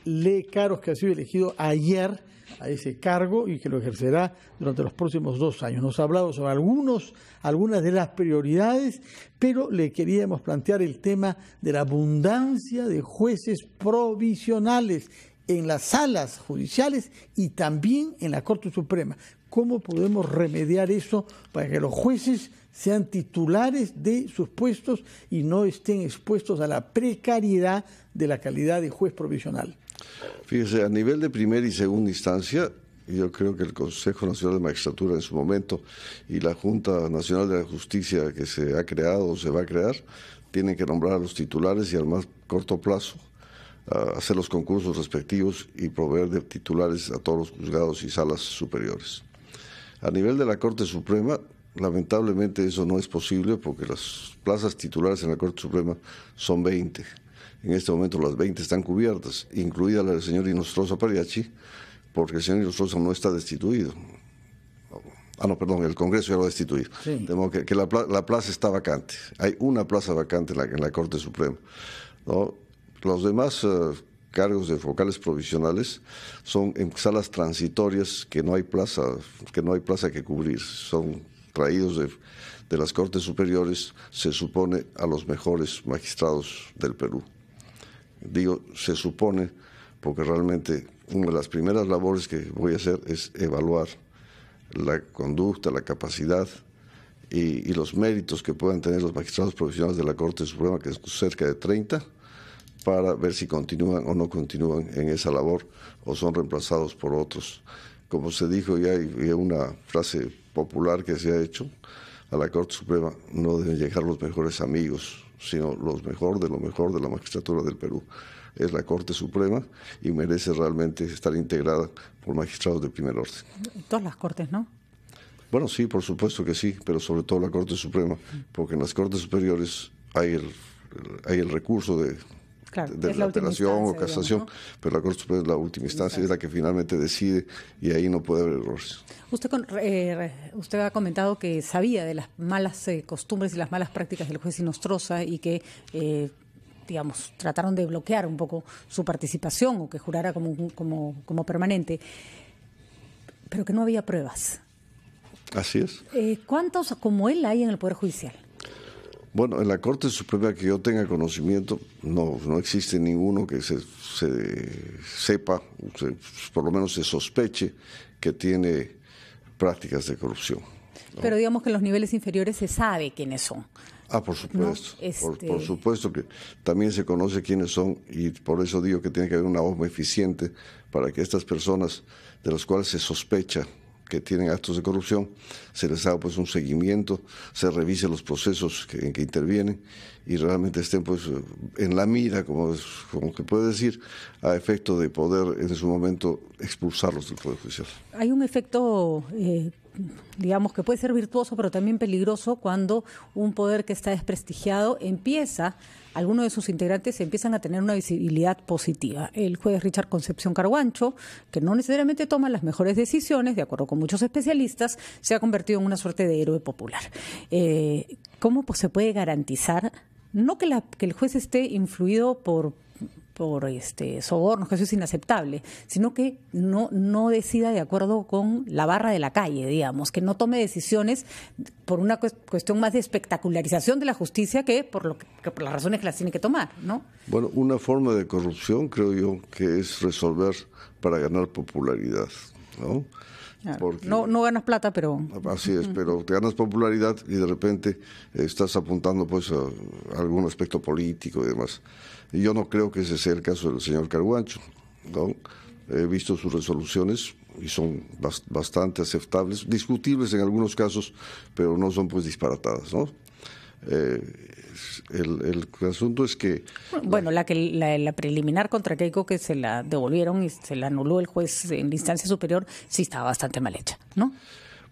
Lecaros, que ha sido elegido ayer a ese cargo y que lo ejercerá durante los próximos 2 años. Nos ha hablado sobre algunas de las prioridades, pero le queríamos plantear el tema de la abundancia de jueces provisionales en las salas judiciales y también en la Corte Suprema. ¿Cómo podemos remediar eso para que los jueces sean titulares de sus puestos y no estén expuestos a la precariedad de la calidad de juez provisional? Fíjese, a nivel de primera y segunda instancia, yo creo que el Consejo Nacional de Magistratura en su momento y la Junta Nacional de la Justicia que se ha creado o se va a crear, tienen que nombrar a los titulares y al más corto plazo hacer los concursos respectivos y proveer de titulares a todos los juzgados y salas superiores. A nivel de la Corte Suprema, lamentablemente eso no es posible porque las plazas titulares en la Corte Suprema son 20. En este momento las 20 están cubiertas, incluida la del señor Inostroza Pagliacci, porque el señor Inostroza no está destituido. El Congreso ya lo ha destituido. Sí. De modo que la plaza está vacante. Hay una plaza vacante en la Corte Suprema, ¿no? Los demás cargos de vocales provisionales son en salas transitorias que no hay plaza que cubrir. Son traídos de las Cortes Superiores, se supone, a los mejores magistrados del Perú. Digo, se supone, porque realmente una de las primeras labores que voy a hacer es evaluar la conducta, la capacidad y los méritos que puedan tener los magistrados provisionales de la Corte Suprema, que es cerca de 30, para ver si continúan o no continúan en esa labor o son reemplazados por otros. Como se dijo ya, y una frase popular que se ha hecho, a la Corte Suprema no deben llegar los mejores amigos, sino los mejor de la magistratura del Perú. Es la Corte Suprema y merece realmente estar integrada por magistrados de primer orden. Todas las cortes, ¿no? Bueno, sí, por supuesto que sí, pero sobre todo la Corte Suprema, porque en las Cortes Superiores hay el recurso de apelación o casación, digamos, ¿no? Pero la Corte Suprema es la última instancia, es la que finalmente decide y ahí no puede haber errores. Usted ha comentado que sabía de las malas costumbres y las malas prácticas del juez Inostroza y que, trataron de bloquear un poco su participación o que jurara como permanente, pero que no había pruebas. Así es. ¿Cuántos como él hay en el Poder Judicial? Bueno, en la Corte Suprema que yo tenga conocimiento, no existe ninguno que se sepa, por lo menos se sospeche que tiene prácticas de corrupción, ¿no? Pero digamos que en los niveles inferiores se sabe quiénes son. Por supuesto. ¿No? Por supuesto que también se conoce quiénes son y por eso digo que tiene que haber una OMA eficiente para que estas personas de las cuales se sospecha que tienen actos de corrupción, se les haga pues un seguimiento, se revise los procesos en que intervienen y realmente estén pues en la mira, como que puede decir, a efecto de poder en su momento expulsarlos del Poder Judicial. Hay un efecto, que puede ser virtuoso, pero también peligroso cuando un poder que está desprestigiado algunos de sus integrantes empiezan a tener una visibilidad positiva. El juez Richard Concepción Carguancho, que no necesariamente toma las mejores decisiones, de acuerdo con muchos especialistas, se ha convertido en una suerte de héroe popular. ¿Cómo se puede garantizar, no que el juez esté influido por sobornos, que eso es inaceptable, sino que no decida de acuerdo con la barra de la calle, digamos, que no tome decisiones por una cuestión más de espectacularización de la justicia que por las razones que las tiene que tomar, ¿no? Bueno, una forma de corrupción creo yo que es resolver para ganar popularidad, ¿no? Claro. Porque no ganas plata, pero... Así es, pero te ganas popularidad y de repente estás apuntando pues a algún aspecto político y demás. Y yo no creo que ese sea el caso del señor Carguancho, ¿no? He visto sus resoluciones y son bastante aceptables, discutibles en algunos casos, pero no son pues disparatadas, ¿no? El asunto es que... Bueno, la preliminar contra Keiko, que se la devolvieron y se la anuló el juez en la instancia superior, sí estaba bastante mal hecha, ¿no?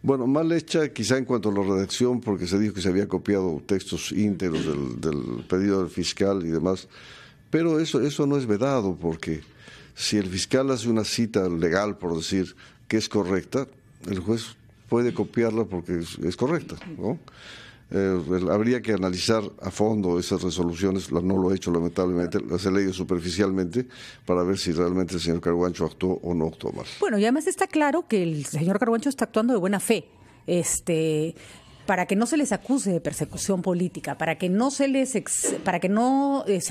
Bueno, mal hecha quizá en cuanto a la redacción, porque se dijo que se había copiado textos íntegros del pedido del fiscal y demás, pero eso no es vedado, porque si el fiscal hace una cita legal, por decir, que es correcta, el juez puede copiarla porque es correcta, ¿no? Habría que analizar a fondo esas resoluciones, no lo he hecho lamentablemente, las he leído superficialmente para ver si realmente el señor Carguancho actuó o no actuó mal. Bueno, y además está claro que el señor Carguancho está actuando de buena fe, para que no se les acuse de persecución política, para que no se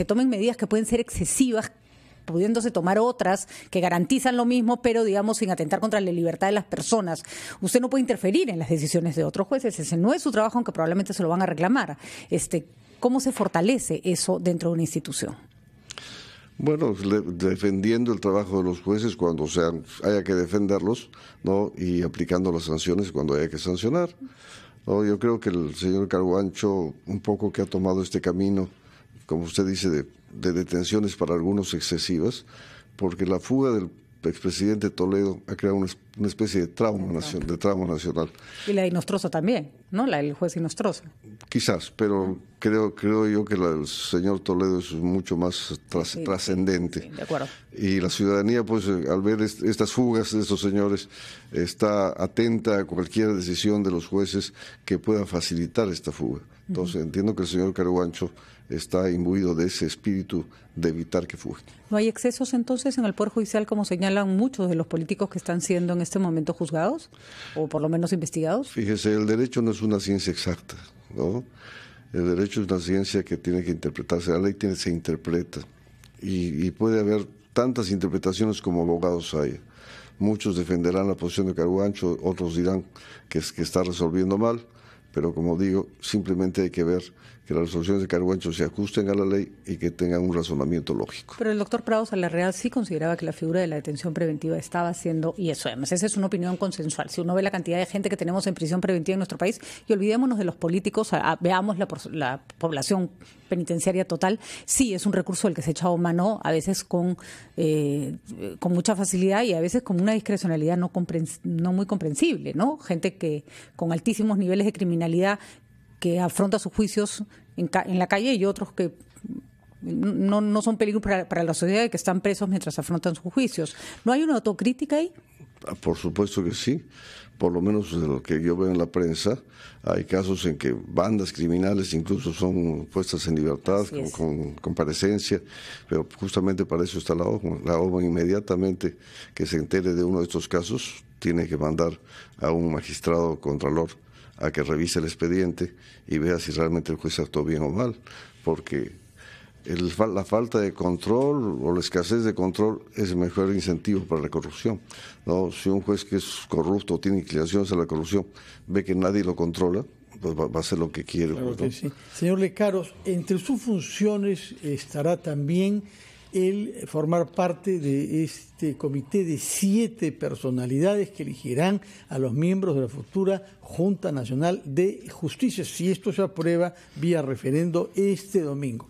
tomen medidas que pueden ser excesivas, pudiéndose tomar otras que garantizan lo mismo, pero digamos sin atentar contra la libertad de las personas. Usted no puede interferir en las decisiones de otros jueces, ese no es su trabajo, aunque probablemente se lo van a reclamar. ¿Cómo se fortalece eso dentro de una institución? Bueno, defendiendo el trabajo de los jueces cuando haya que defenderlos, ¿no? Y aplicando las sanciones cuando haya que sancionar. ¿No? Yo creo que el señor Carguancho, un poco que ha tomado este camino, como usted dice, de detenciones para algunos excesivas, porque la fuga del expresidente Toledo ha creado una especie de trauma nacional. Y la de Nostroza también, ¿no? La del juez Nostroza. Quizás, pero creo yo que el señor Toledo es mucho más trascendente. Sí, de acuerdo. Y la ciudadanía, pues, al ver estas fugas de estos señores, está atenta a cualquier decisión de los jueces que pueda facilitar esta fuga. Entonces, entiendo que el señor Carguancho está imbuido de ese espíritu de evitar que fugue. ¿No hay excesos entonces en el Poder Judicial, como señalan muchos de los políticos que están siendo en este momento juzgados o por lo menos investigados? Fíjese, el derecho no es una ciencia exacta, ¿no? El derecho es una ciencia que tiene que interpretarse, la ley se interpreta y puede haber tantas interpretaciones como abogados hay. Muchos defenderán la posición de Carguancho, otros dirán que está resolviendo mal, pero como digo, simplemente hay que ver que las resoluciones de Carguancho se ajusten a la ley y que tengan un razonamiento lógico. Pero el doctor Prados Alarreal sí consideraba que la figura de la detención preventiva estaba siendo, y eso además, esa es una opinión consensual. Si uno ve la cantidad de gente que tenemos en prisión preventiva en nuestro país, y olvidémonos de los políticos, veamos la población penitenciaria total, sí es un recurso del que se ha echado mano, a veces con mucha facilidad y a veces con una discrecionalidad no muy comprensible, ¿no? Gente que con altísimos niveles de criminalidad que afronta sus juicios en la calle y otros que no son peligro para la sociedad y que están presos mientras afrontan sus juicios. ¿No hay una autocrítica ahí? Por supuesto que sí. Por lo menos de lo que yo veo en la prensa, hay casos en que bandas criminales incluso son puestas en libertad con comparecencia, pero justamente para eso está la OMA. La OMA inmediatamente que se entere de uno de estos casos tiene que mandar a un magistrado contralor a que revise el expediente y vea si realmente el juez actuó bien o mal, porque la falta de control o la escasez de control es el mejor incentivo para la corrupción, ¿no? Si un juez que es corrupto o tiene inclinaciones a la corrupción ve que nadie lo controla, pues va a hacer lo que quiere. Claro que sí. Señor Lecaros, entre sus funciones estará también el formar parte de este comité de 7 personalidades que elegirán a los miembros de la futura Junta Nacional de Justicia, si esto se aprueba vía referendo este domingo.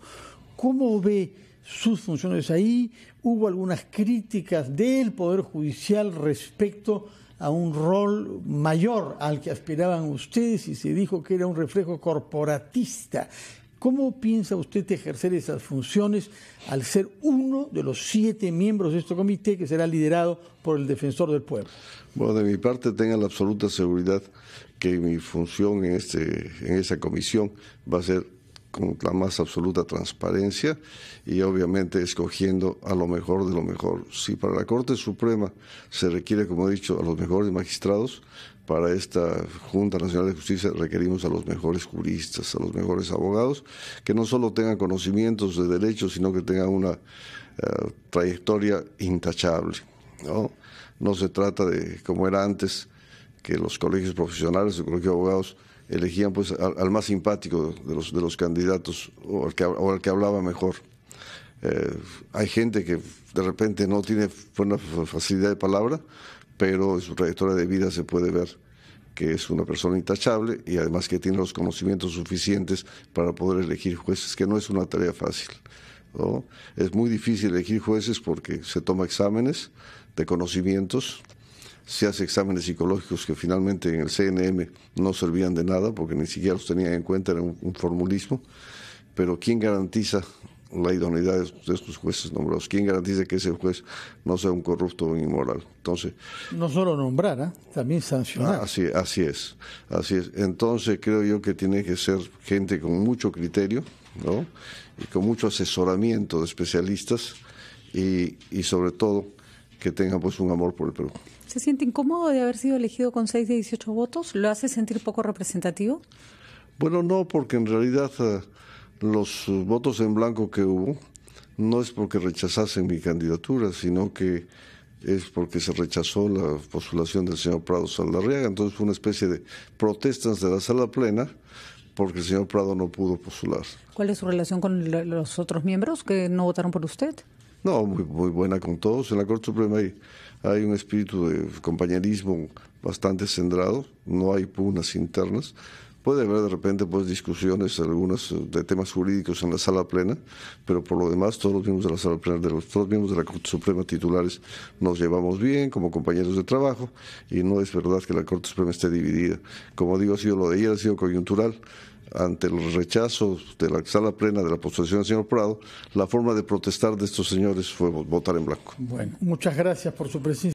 ¿Cómo ve sus funciones ahí? ¿Hubo algunas críticas del Poder Judicial respecto a un rol mayor al que aspiraban ustedes y se dijo que era un reflejo corporatista? ¿Cómo piensa usted ejercer esas funciones al ser uno de los 7 miembros de este comité que será liderado por el Defensor del Pueblo? Bueno, de mi parte tengan la absoluta seguridad que mi función en esa comisión va a ser con la más absoluta transparencia y obviamente escogiendo a lo mejor de lo mejor. Si para la Corte Suprema se requiere, como he dicho, a los mejores magistrados, para esta Junta Nacional de Justicia requerimos a los mejores juristas, a los mejores abogados, que no solo tengan conocimientos de derecho, sino que tengan una trayectoria intachable, ¿no? No se trata de, como era antes, que los colegios profesionales, el colegio de abogados, elegían pues al más simpático de los candidatos o al que hablaba mejor. Hay gente que de repente no tiene buena facilidad de palabra, pero en su trayectoria de vida se puede ver que es una persona intachable y además que tiene los conocimientos suficientes para poder elegir jueces, que no es una tarea fácil, ¿no? Es muy difícil elegir jueces porque se toma exámenes de conocimientos, se hace exámenes psicológicos que finalmente en el CNM no servían de nada porque ni siquiera los tenían en cuenta, era un formulismo, pero ¿quién garantiza la idoneidad de estos jueces nombrados. ¿Quién garantiza que ese juez no sea un corrupto o inmoral? Entonces, no solo nombrar, también sancionar. Así es. Entonces creo yo que tiene que ser gente con mucho criterio, ¿no? Y con mucho asesoramiento de especialistas y sobre todo que tengan pues un amor por el Perú. ¿Se siente incómodo de haber sido elegido con 6 de 18 votos? ¿Lo hace sentir poco representativo? Bueno, no, porque en realidad los votos en blanco que hubo no es porque rechazasen mi candidatura, sino que es porque se rechazó la postulación del señor Prado Saldarriaga. Entonces fue una especie de protestas de la sala plena porque el señor Prado no pudo postular. ¿Cuál es su relación con los otros miembros que no votaron por usted? No, muy buena con todos. En la Corte Suprema hay un espíritu de compañerismo bastante centrado, no hay pugnas internas. Puede haber de repente pues discusiones, algunas de temas jurídicos en la sala plena, pero por lo demás todos los miembros de la sala plena, todos los miembros de la Corte Suprema titulares nos llevamos bien como compañeros de trabajo y no es verdad que la Corte Suprema esté dividida. Como digo, lo de ayer ha sido coyuntural. Ante el rechazo de la sala plena de la postulación del señor Prado, la forma de protestar de estos señores fue votar en blanco. Bueno, muchas gracias por su presencia.